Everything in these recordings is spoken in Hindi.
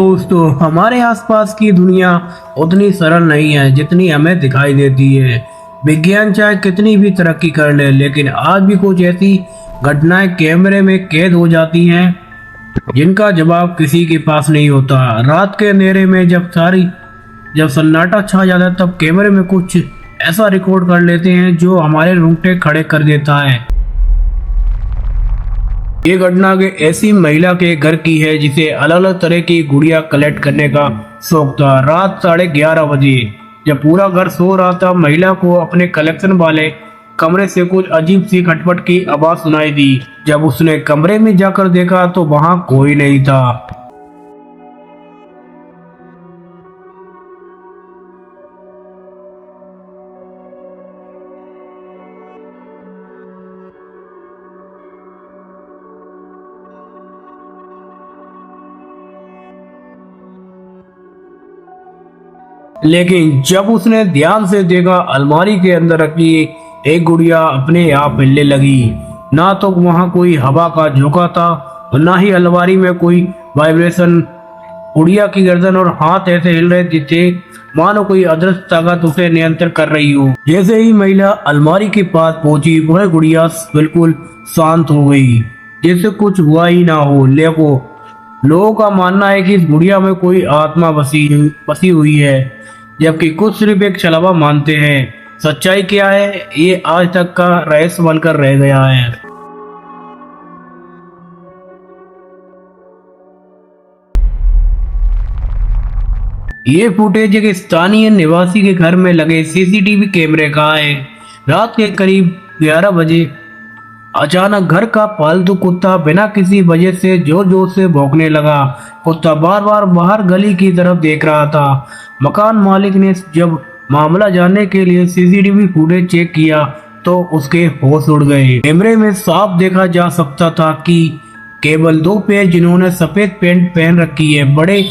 दोस्तों, हमारे आसपास की दुनिया उतनी सरल नहीं है जितनी हमें दिखाई देती है। विज्ञान चाहे कितनी भी तरक्की कर ले, लेकिन आज भी कुछ ऐसी घटनाएं कैमरे में कैद हो जाती हैं जिनका जवाब किसी के पास नहीं होता। रात के अंधेरे में जब सन्नाटा छा जाता है, तब कैमरे में कुछ ऐसा रिकॉर्ड कर लेते हैं जो हमारे रोंगटे खड़े कर देता है। ये घटना के ऐसी महिला के घर की है जिसे अलग अलग तरह की गुड़िया कलेक्ट करने का शौक था। रात 11:30 बजे जब पूरा घर सो रहा था, महिला को अपने कलेक्शन वाले कमरे से कुछ अजीब सी खटपट की आवाज सुनाई दी। जब उसने कमरे में जाकर देखा तो वहां कोई नहीं था। लेकिन जब उसने ध्यान से देखा, अलमारी के अंदर रखी एक गुड़िया अपने आप हिलने लगी। ना तो वहां कोई हवा का झोंका था और ना ही अलमारी में कोई वाइब्रेशन। गुड़िया की गर्दन और हाथ ऐसे हिल रहे थे मानो कोई अदृश्य ताकत उसे नियंत्रण कर रही हो। जैसे ही महिला अलमारी के पास पहुंची, वह गुड़िया बिल्कुल शांत हो गई, जैसे कुछ हुआ ही ना हो। लोगों का मानना है कि इस गुड़िया में कोई आत्मा बसी हुई है, जबकि कुछ सिर्फ एक छलावा मानते हैं। सच्चाई क्या है, ये आज तक का रहस्य बनकर रह गया है। ये फुटेज एक स्थानीय निवासी के घर में लगे सीसीटीवी कैमरे का है। रात के करीब 11 बजे अचानक घर का पालतू कुत्ता बिना किसी वजह से जोर जोर से भौंकने लगा। कुत्ता बार बार बाहर गली की तरफ देख रहा था। मकान मालिक ने जब मामला जानने के लिए सीसीटीवी फुटेज चेक किया तो उसके होश उड़ गए। कैमरे में साफ देखा जा सकता था कि केवल 2 पैर जिन्होंने सफेद पैंट पहन रखी है बड़े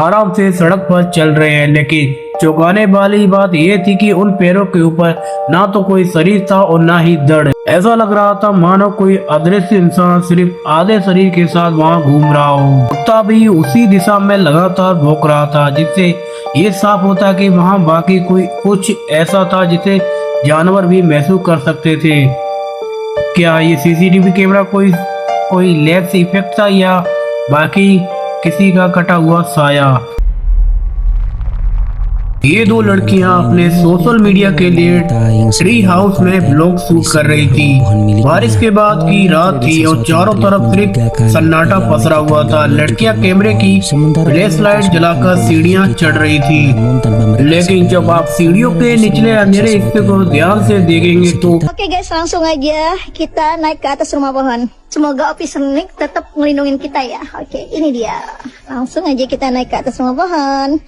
आराम से सड़क पर चल रहे हैं। लेकिन चौंकाने वाली बात यह थी कि उन पैरों के ऊपर ना तो कोई शरीर था और ना ही धड़। ऐसा लग रहा था मानो कोई अदृश्य इंसान सिर्फ आधे शरीर के साथ वहां घूम रहा हो। कुत्ता भी उसी दिशा में लगातार भौंक रहा था, जिससे ये साफ होता कि वहां बाकी कोई कुछ ऐसा था जिसे जानवर भी महसूस कर सकते थे। क्या ये सीसीटीवी कैमरा कोई लेंस इफेक्ट था या बाकी किसी का कटा हुआ साया? ये 2 लड़कियां अपने सोशल मीडिया के लिए ट्री हाउस में ब्लॉग शूट कर रही थी। बारिश के बाद की रात थी और चारों तरफ सिर्फ सन्नाटा पसरा हुआ था। लड़कियां कैमरे की फ्लैश लाइट जलाकर सीढ़ियां चढ़ रही थी। लेकिन जब आप सीढ़ियों के निचले अंधेरे हिस्से को ध्यान से देखेंगे तो Oke guys, langsung aja kita naik ke atas rumah pohon. Semoga officer Nick tetap ngelindungin kita ya. Oke, ini dia. Langsung aja kita naik ke atas rumah pohon.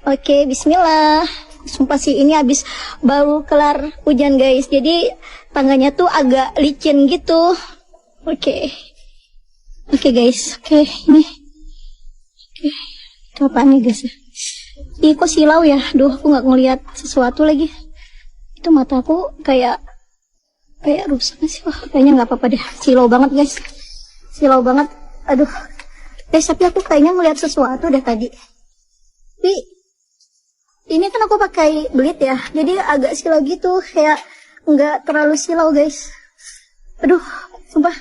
Oke, bismillah. Sumpah sih ini habis baru kelar hujan guys. Jadi tangganya tuh agak licin gitu. Oke. Oke guys. Oke, ini. Oke. Itu apaan nih guys? Ih, kok silau ya? Duh, aku nggak ngeliat sesuatu lagi. Itu mataku kayak rusak sih. Wah, kayaknya nggak apa-apa deh. Silau banget guys. Silau banget. Aduh. Guys, tapi aku kayaknya ngeliat sesuatu deh tadi. Tapi ini kan aku pakai belit ya, jadi agak silau gitu, kayak nggak terlalu silau guys. Aduh, sumpah,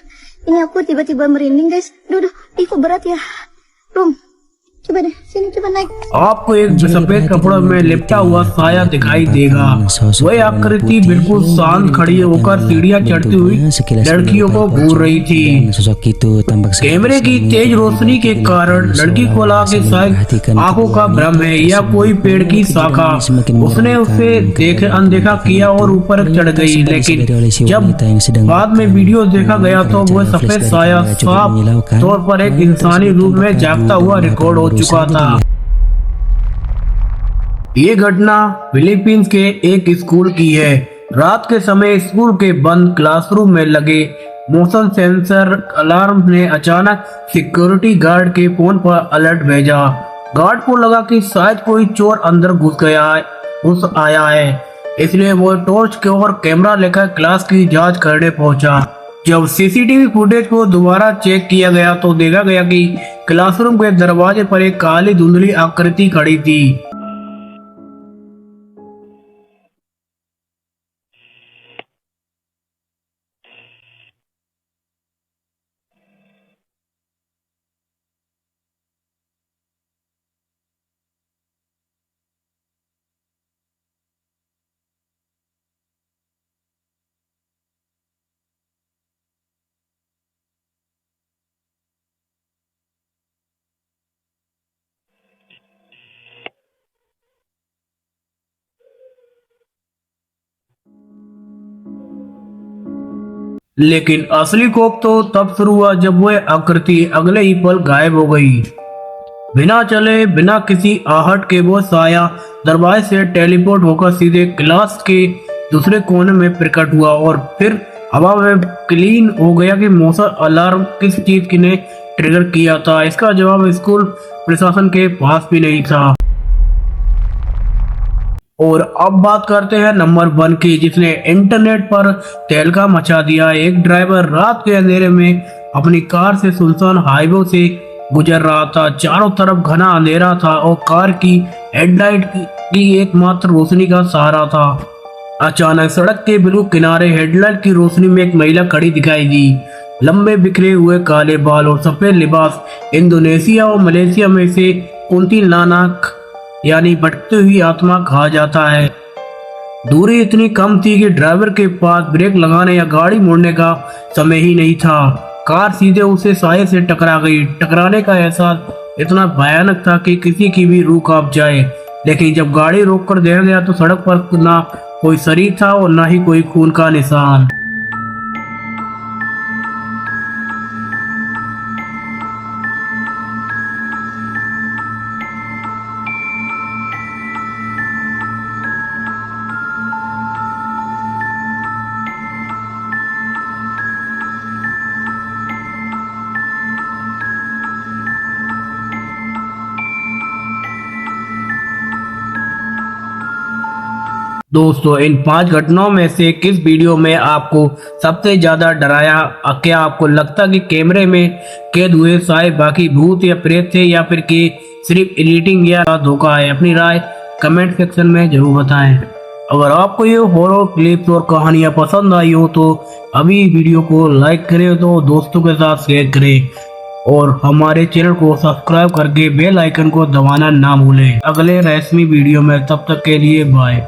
ini aku tiba-tiba merinding guys. Aduh, ih kok berat ya. coba deh, sini coba naik. आपको एक सफेद कपड़ों में लिपटा हुआ साया दिखाई देगा। वह आकृति बिल्कुल शांत खड़ी होकर सीढ़ियां चढ़ती हुई लड़कियों को घूर रही थी। कैमरे की तेज रोशनी के कारण लड़की को लगा कि शायद आंखों का भ्रम है या कोई पेड़ की शाखा। उसने उसे अनदेखा किया और ऊपर चढ़ गई, लेकिन जब बाद में वीडियो देखा गया तो वह सफेद साया साफ तौर पर एक इंसानी रूप में जागता हुआ रिकॉर्ड हो चुका था। ये घटना फिलीपींस के एक स्कूल की है। रात के समय स्कूल के बंद क्लासरूम में लगे मोशन सेंसर अलार्म ने अचानक सिक्योरिटी गार्ड के फोन पर अलर्ट भेजा। गार्ड को लगा कि शायद कोई चोर अंदर घुस आया है, इसलिए वो टॉर्च के और कैमरा लेकर क्लास की जांच करने पहुंचा। जब सीसीटीवी फुटेज को दोबारा चेक किया गया तो देखा गया कि क्लासरूम के दरवाजे पर एक काली धुंधली आकृति खड़ी थी। लेकिन असली खौफ तो तब शुरू हुआ जब वह आकृति अगले ही पल गायब हो गई। बिना चले बिना किसी आहट के वो साया दरवाजे से टेलीपोर्ट होकर सीधे क्लास के दूसरे कोने में प्रकट हुआ और फिर हवा में क्लीन हो गया कि मोशन अलार्म किस चीज की ने ट्रिगर किया था। इसका जवाब स्कूल प्रशासन के पास भी नहीं था। और अब बात करते हैं नंबर 1 की, जिसने इंटरनेट पर तहलका मचा दिया। एक ड्राइवर रात के अंधेरे में अपनी कार से सुनसान हाईवे से गुजर रहा था। चारों तरफ घना अंधेरा था और कार की हेडलाइट की एकमात्र रोशनी का सहारा था। अचानक सड़क के बिल्कुल किनारे हेडलाइट की रोशनी में एक महिला खड़ी दिखाई दी। लंबे बिखरे हुए काले बाल और सफेद लिबास इंडोनेशिया और मलेशिया में से कुंतिलानाक यानी भटकती हुई आत्मा कहा जाता है। दूरी इतनी कम थी कि ड्राइवर के पास ब्रेक लगाने या गाड़ी मोड़ने का समय ही नहीं था। कार सीधे उसे साए से टकरा गई। टकराने का एहसास इतना भयानक था कि किसी की भी रूह कांप जाए। लेकिन जब गाड़ी रोककर देखा गया तो सड़क पर ना कोई शरीर था और ना ही कोई खून का निशान। दोस्तों, इन 5 घटनाओं में से किस वीडियो में आपको सबसे ज्यादा डराया? क्या आपको लगता कि कैमरे में कैद हुए साए बाकी भूत या प्रेत थे, या फिर कि सिर्फ एडिटिंग या धोखा है? अपनी राय कमेंट सेक्शन में जरूर बताएं। अगर आपको ये हॉरर क्लिप्स और कहानियां पसंद आई हो तो अभी वीडियो को लाइक करें, तो दोस्तों के साथ शेयर करें और हमारे चैनल को सब्सक्राइब करके बेल आइकन को दबाना ना भूलें। अगले रहस्यमय वीडियो में, तब तक के लिए बाय।